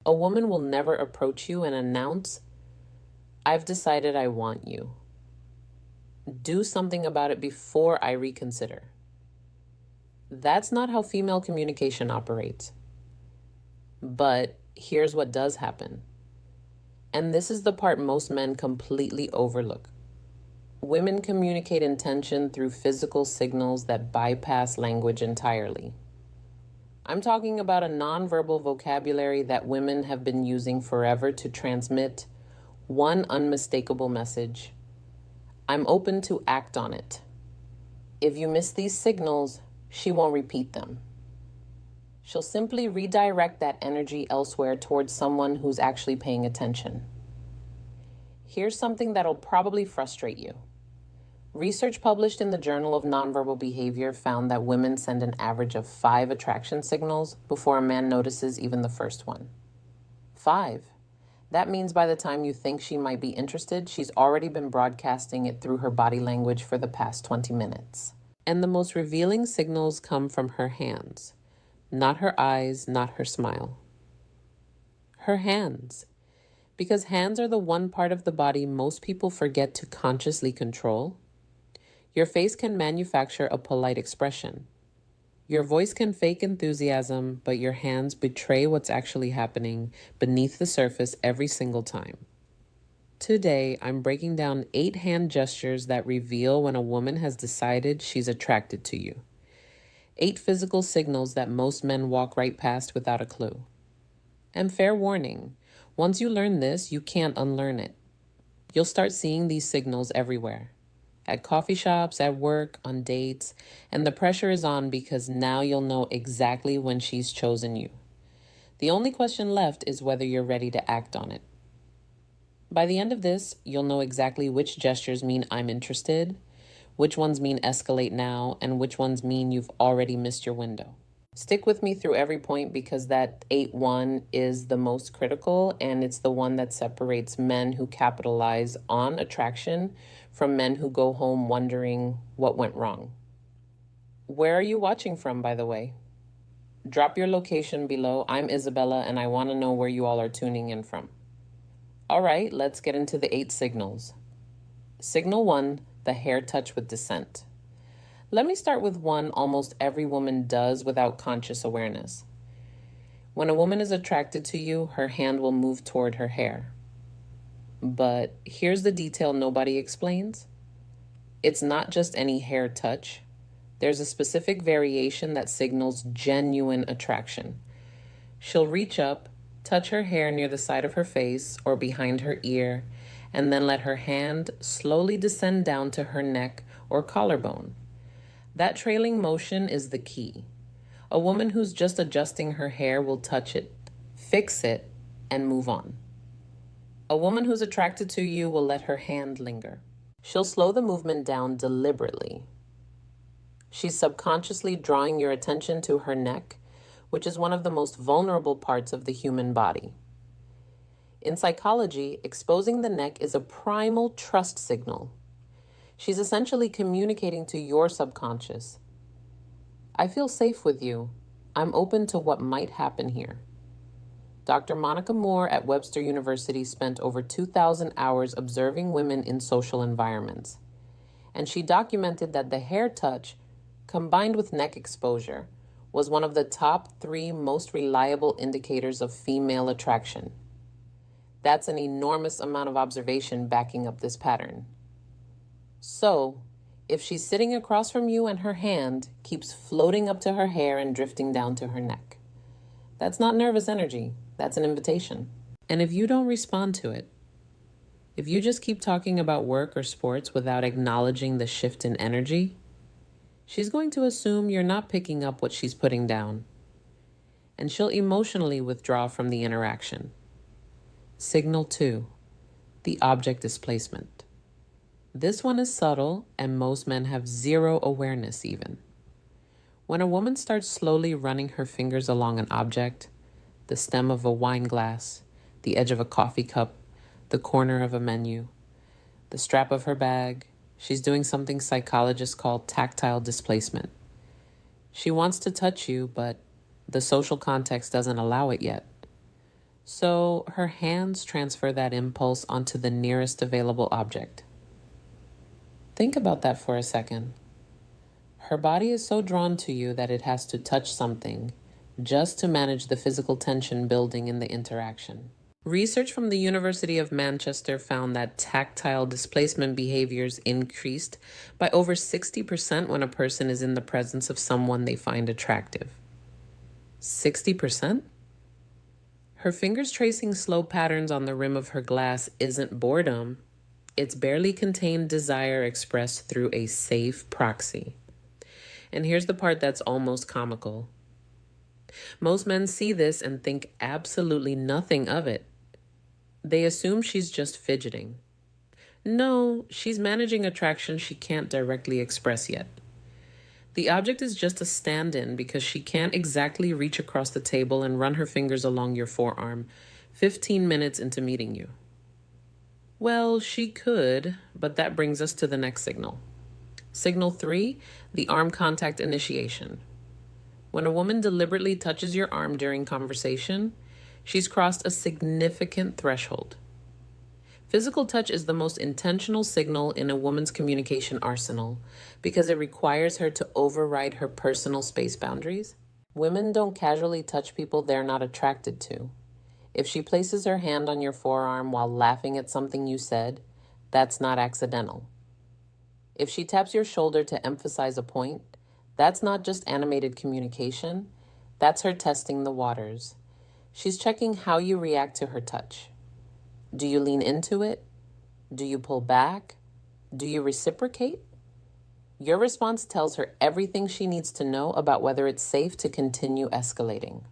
A woman will never approach you and announce, "I've decided I want you. Do something about it before I reconsider." That's not how female communication operates. But here's what does happen. And this is the part most men completely overlook. Women communicate intention through physical signals that bypass language entirely. I'm talking about a nonverbal vocabulary that women have been using forever to transmit one unmistakable message: I'm open to act on it. If you miss these signals, she won't repeat them. She'll simply redirect that energy elsewhere towards someone who's actually paying attention. Here's something that'll probably frustrate you. Research published in the Journal of Nonverbal Behavior found that women send an average of 5 attraction signals before a man notices even the first one. 5. That means by the time you think she might be interested, she's already been broadcasting it through her body language for the past 20 minutes. And the most revealing signals come from her hands. Not her eyes, not her smile. Her hands. Because hands are the one part of the body most people forget to consciously control. Your face can manufacture a polite expression. Your voice can fake enthusiasm, but your hands betray what's actually happening beneath the surface every single time. Today, I'm breaking down 8 hand gestures that reveal when a woman has decided she's attracted to you. 8 physical signals that most men walk right past without a clue. And fair warning, once you learn this, you can't unlearn it. You'll start seeing these signals everywhere. At coffee shops, at work, on dates, and the pressure is on because now you'll know exactly when she's chosen you. The only question left is whether you're ready to act on it. By the end of this, you'll know exactly which gestures mean I'm interested, which ones mean escalate now, and which ones mean you've already missed your window. Stick with me through every point because that 8-1 is the most critical, and it's the one that separates men who capitalize on attraction from men who go home wondering what went wrong. Where are you watching from, by the way? Drop your location below. I'm Isabella, and I want to know where you all are tuning in from. All right, let's get into the 8 signals. Signal 1, the hair touch with dissent. Let me start with one almost every woman does without conscious awareness. When a woman is attracted to you, her hand will move toward her hair. But here's the detail nobody explains. It's not just any hair touch. There's a specific variation that signals genuine attraction. She'll reach up, touch her hair near the side of her face or behind her ear, and then let her hand slowly descend down to her neck or collarbone. That trailing motion is the key. A woman who's just adjusting her hair will touch it, fix it, and move on. A woman who's attracted to you will let her hand linger. She'll slow the movement down deliberately. She's subconsciously drawing your attention to her neck, which is one of the most vulnerable parts of the human body. In psychology, exposing the neck is a primal trust signal. She's essentially communicating to your subconscious. I feel safe with you. I'm open to what might happen here. Dr. Monica Moore at Webster University spent over 2,000 hours observing women in social environments. And she documented that the hair touch, combined with neck exposure, was one of the top 3 most reliable indicators of female attraction. That's an enormous amount of observation backing up this pattern. So, if she's sitting across from you and her hand keeps floating up to her hair and drifting down to her neck, that's not nervous energy, that's an invitation. And if you don't respond to it, if you just keep talking about work or sports without acknowledging the shift in energy, she's going to assume you're not picking up what she's putting down, and she'll emotionally withdraw from the interaction. Signal 2, the object displacement. This one is subtle, and most men have zero awareness even. When a woman starts slowly running her fingers along an object, the stem of a wine glass, the edge of a coffee cup, the corner of a menu, the strap of her bag, she's doing something psychologists call tactile displacement. She wants to touch you, but the social context doesn't allow it yet. So her hands transfer that impulse onto the nearest available object. Think about that for a second. Her body is so drawn to you that it has to touch something just to manage the physical tension building in the interaction. Research from the University of Manchester found that tactile displacement behaviors increased by over 60% when a person is in the presence of someone they find attractive. 60%? Her fingers tracing slow patterns on the rim of her glass isn't boredom. It's barely contained desire expressed through a safe proxy. And here's the part that's almost comical. Most men see this and think absolutely nothing of it. They assume she's just fidgeting. No, she's managing attraction she can't directly express yet. The object is just a stand-in because she can't exactly reach across the table and run her fingers along your forearm 15 minutes into meeting you. Well, she could, but that brings us to the next signal. Signal 3, the arm contact initiation. When a woman deliberately touches your arm during conversation, she's crossed a significant threshold. Physical touch is the most intentional signal in a woman's communication arsenal because it requires her to override her personal space boundaries. Women don't casually touch people they're not attracted to. If she places her hand on your forearm while laughing at something you said, that's not accidental. If she taps your shoulder to emphasize a point, that's not just animated communication, that's her testing the waters. She's checking how you react to her touch. Do you lean into it? Do you pull back? Do you reciprocate? Your response tells her everything she needs to know about whether it's safe to continue escalating.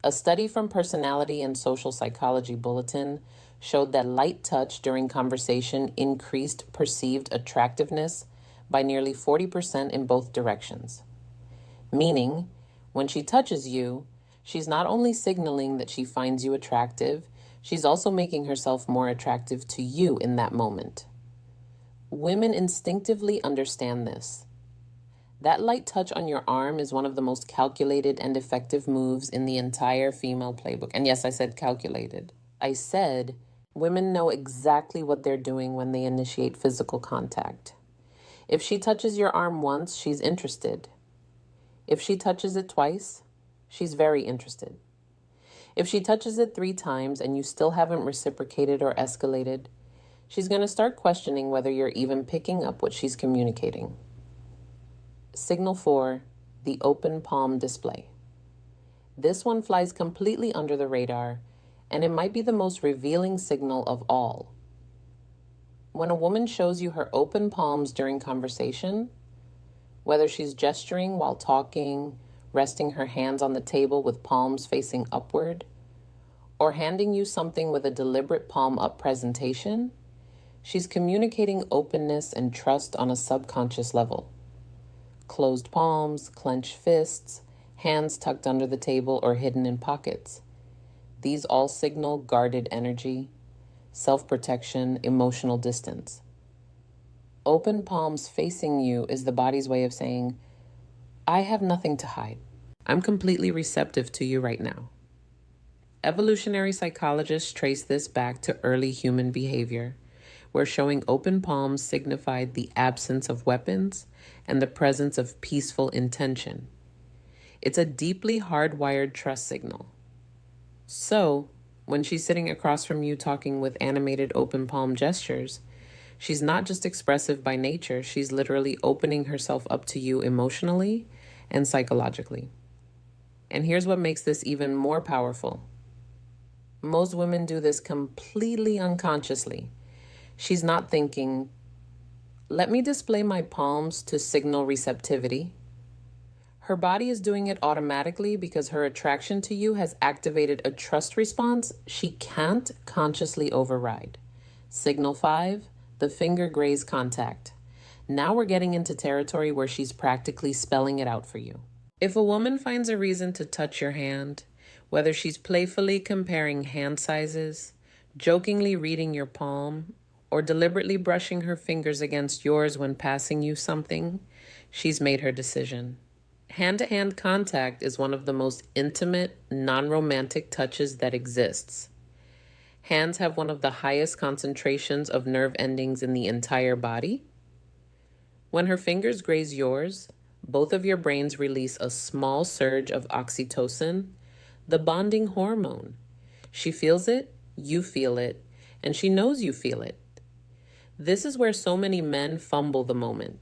A study from Personality and Social Psychology Bulletin showed that light touch during conversation increased perceived attractiveness by nearly 40% in both directions. Meaning, when she touches you, she's not only signaling that she finds you attractive, she's also making herself more attractive to you in that moment. Women instinctively understand this. That light touch on your arm is one of the most calculated and effective moves in the entire female playbook. And yes, I said calculated. I said women know exactly what they're doing when they initiate physical contact. If she touches your arm once, she's interested. If she touches it twice, she's very interested. If she touches it 3 times and you still haven't reciprocated or escalated, she's going to start questioning whether you're even picking up what she's communicating. Signal 4, the open palm display. This one flies completely under the radar, and it might be the most revealing signal of all. When a woman shows you her open palms during conversation, whether she's gesturing while talking, resting her hands on the table with palms facing upward, or handing you something with a deliberate palm up presentation, she's communicating openness and trust on a subconscious level. Closed palms, clenched fists, hands tucked under the table or hidden in pockets. These all signal guarded energy, self-protection, emotional distance. Open palms facing you is the body's way of saying, I have nothing to hide. I'm completely receptive to you right now. Evolutionary psychologists trace this back to early human behavior, where showing open palms signified the absence of weapons and the presence of peaceful intention. It's a deeply hardwired trust signal. So, when she's sitting across from you talking with animated open palm gestures, she's not just expressive by nature, she's literally opening herself up to you emotionally and psychologically. And here's what makes this even more powerful. Most women do this completely unconsciously. She's not thinking, let me display my palms to signal receptivity. Her body is doing it automatically because her attraction to you has activated a trust response she can't consciously override. Signal 5, the finger graze contact. Now we're getting into territory where she's practically spelling it out for you. If a woman finds a reason to touch your hand, whether she's playfully comparing hand sizes, jokingly reading your palm, or deliberately brushing her fingers against yours when passing you something, she's made her decision. Hand-to-hand contact is one of the most intimate, non-romantic touches that exists. Hands have one of the highest concentrations of nerve endings in the entire body. When her fingers graze yours, both of your brains release a small surge of oxytocin, the bonding hormone. She feels it, you feel it, and she knows you feel it. This is where so many men fumble the moment.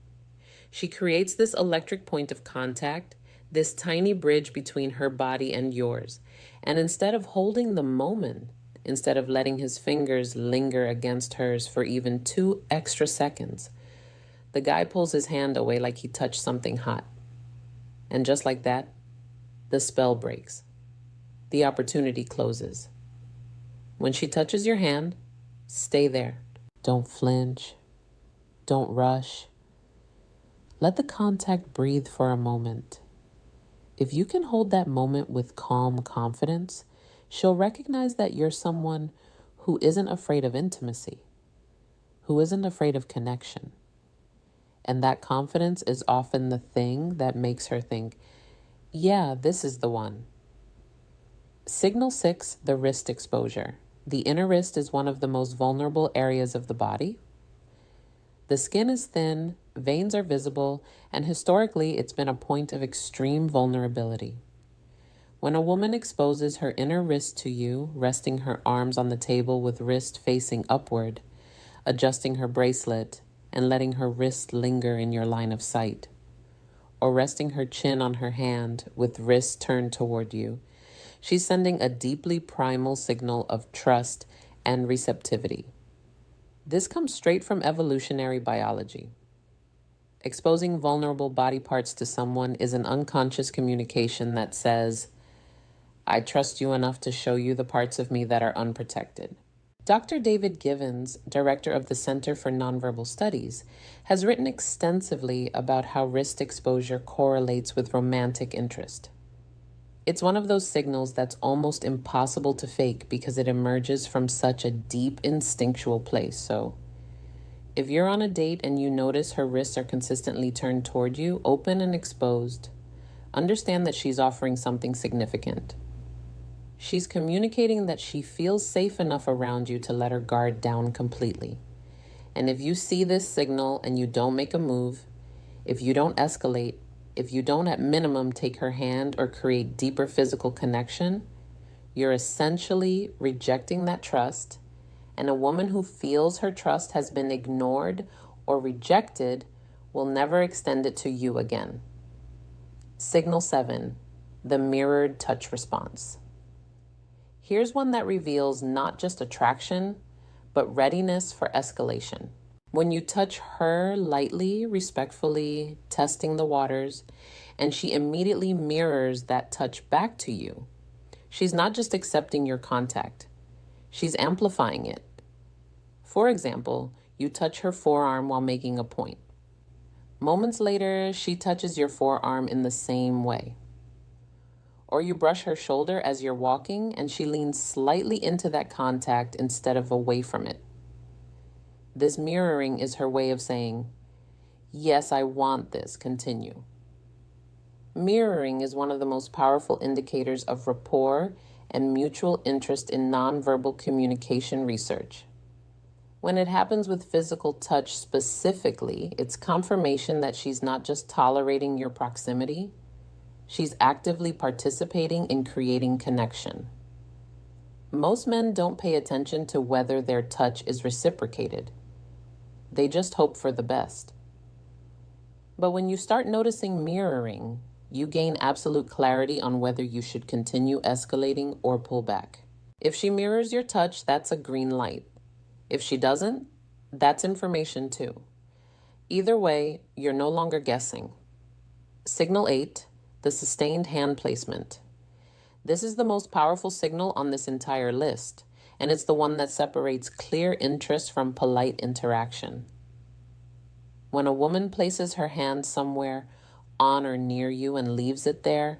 She creates this electric point of contact, this tiny bridge between her body and yours. And instead of holding the moment, instead of letting his fingers linger against hers for even 2 extra seconds, the guy pulls his hand away like he touched something hot. And just like that, the spell breaks. The opportunity closes. When she touches your hand, stay there. Don't flinch. Don't rush. Let the contact breathe for a moment. If you can hold that moment with calm confidence, she'll recognize that you're someone who isn't afraid of intimacy, who isn't afraid of connection. And that confidence is often the thing that makes her think, yeah, this is the one. Signal 6, the wrist exposure. The inner wrist is one of the most vulnerable areas of the body. The skin is thin, veins are visible, and historically it's been a point of extreme vulnerability. When a woman exposes her inner wrist to you, resting her arms on the table with wrist facing upward, adjusting her bracelet, and letting her wrist linger in your line of sight, or resting her chin on her hand with wrist turned toward you, she's sending a deeply primal signal of trust and receptivity. This comes straight from evolutionary biology. Exposing vulnerable body parts to someone is an unconscious communication that says, I trust you enough to show you the parts of me that are unprotected. Dr. David Givens, director of the Center for Nonverbal Studies, has written extensively about how wrist exposure correlates with romantic interest. It's one of those signals that's almost impossible to fake because it emerges from such a deep instinctual place. So if you're on a date and you notice her wrists are consistently turned toward you, open and exposed, understand that she's offering something significant. She's communicating that she feels safe enough around you to let her guard down completely. And if you see this signal and you don't make a move, if you don't escalate, if you don't at minimum take her hand or create deeper physical connection, you're essentially rejecting that trust, and a woman who feels her trust has been ignored or rejected will never extend it to you again. Signal 7, the mirrored touch response. Here's one that reveals not just attraction, but readiness for escalation. When you touch her lightly, respectfully, testing the waters, and she immediately mirrors that touch back to you, she's not just accepting your contact, she's amplifying it. For example, you touch her forearm while making a point. Moments later, she touches your forearm in the same way. Or you brush her shoulder as you're walking, and she leans slightly into that contact instead of away from it. This mirroring is her way of saying, yes, I want this, continue. Mirroring is one of the most powerful indicators of rapport and mutual interest in nonverbal communication research. When it happens with physical touch specifically, it's confirmation that she's not just tolerating your proximity, she's actively participating in creating connection. Most men don't pay attention to whether their touch is reciprocated. They just hope for the best. But when you start noticing mirroring, you gain absolute clarity on whether you should continue escalating or pull back. If she mirrors your touch, that's a green light. If she doesn't, that's information too. Either way, you're no longer guessing. Signal 8, the sustained hand placement. This is the most powerful signal on this entire list, and it's the one that separates clear interest from polite interaction. When a woman places her hand somewhere on or near you and leaves it there,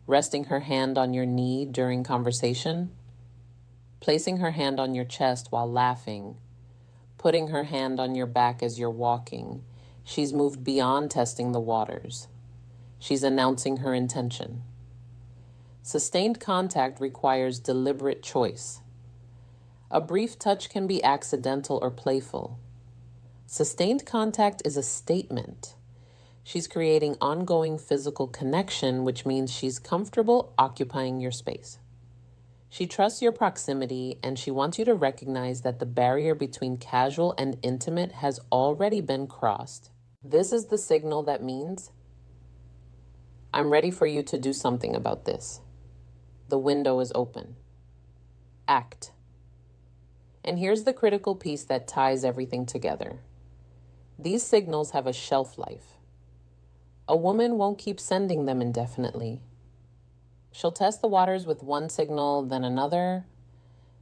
resting her hand on your knee during conversation, placing her hand on your chest while laughing, putting her hand on your back as you're walking, she's moved beyond testing the waters. She's announcing her intention. Sustained contact requires deliberate choice. A brief touch can be accidental or playful. Sustained contact is a statement. She's creating ongoing physical connection, which means she's comfortable occupying your space. She trusts your proximity, and she wants you to recognize that the barrier between casual and intimate has already been crossed. This is the signal that means, I'm ready for you to do something about this. The window is open. Act. And here's the critical piece that ties everything together. These signals have a shelf life. A woman won't keep sending them indefinitely. She'll test the waters with one signal, then another,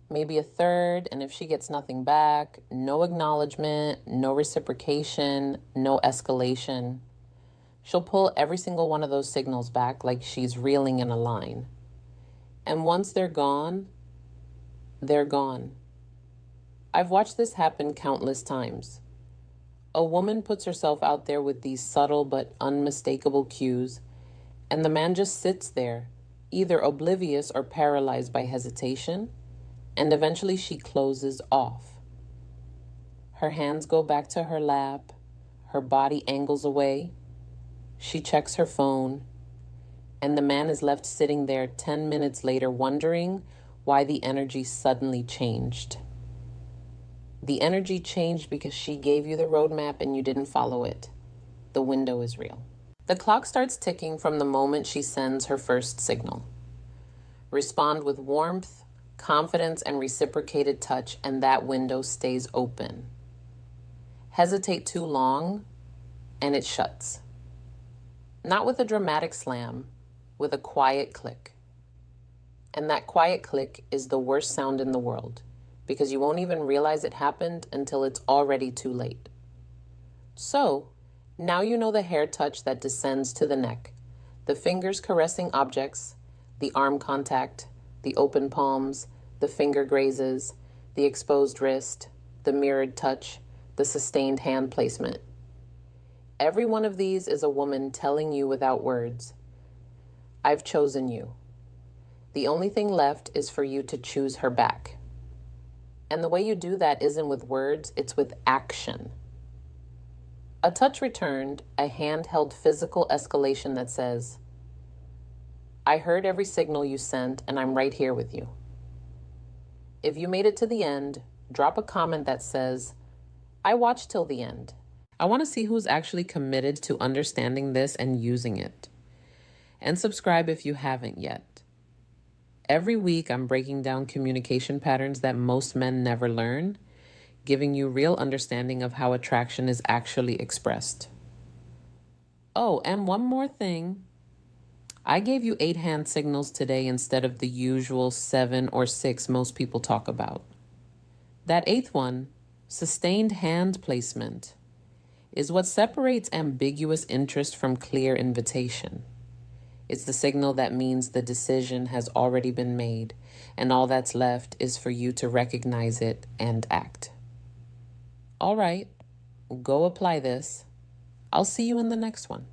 maybe a third, and if she gets nothing back, no acknowledgement, no reciprocation, no escalation, she'll pull every single one of those signals back like she's reeling in a line. And once they're gone, they're gone. I've watched this happen countless times. A woman puts herself out there with these subtle but unmistakable cues, and the man just sits there, either oblivious or paralyzed by hesitation, and eventually she closes off. Her hands go back to her lap, her body angles away, she checks her phone, and the man is left sitting there 10 minutes later wondering why the energy suddenly changed. The energy changed because she gave you the roadmap and you didn't follow it. The window is real. The clock starts ticking from the moment she sends her first signal. Respond with warmth, confidence, and reciprocated touch, and that window stays open. Hesitate too long, and it shuts. Not with a dramatic slam, with a quiet click. And that quiet click is the worst sound in the world, because you won't even realize it happened until it's already too late. So, now you know the hair touch that descends to the neck, the fingers caressing objects, the arm contact, the open palms, the finger grazes, the exposed wrist, the mirrored touch, the sustained hand placement. Every one of these is a woman telling you without words, I've chosen you. The only thing left is for you to choose her back. And the way you do that isn't with words, it's with action. A touch returned, a handheld physical escalation that says, I heard every signal you sent and I'm right here with you. If you made it to the end, drop a comment that says, I watched till the end. I want to see who's actually committed to understanding this and using it. And subscribe if you haven't yet. Every week, I'm breaking down communication patterns that most men never learn, giving you real understanding of how attraction is actually expressed. Oh, and one more thing. I gave you 8 hand signals today instead of the usual 7 or 6 most people talk about. That 8th one, sustained hand placement, is what separates ambiguous interest from clear invitation. It's the signal that means the decision has already been made, and all that's left is for you to recognize it and act. All right, go apply this. I'll see you in the next one.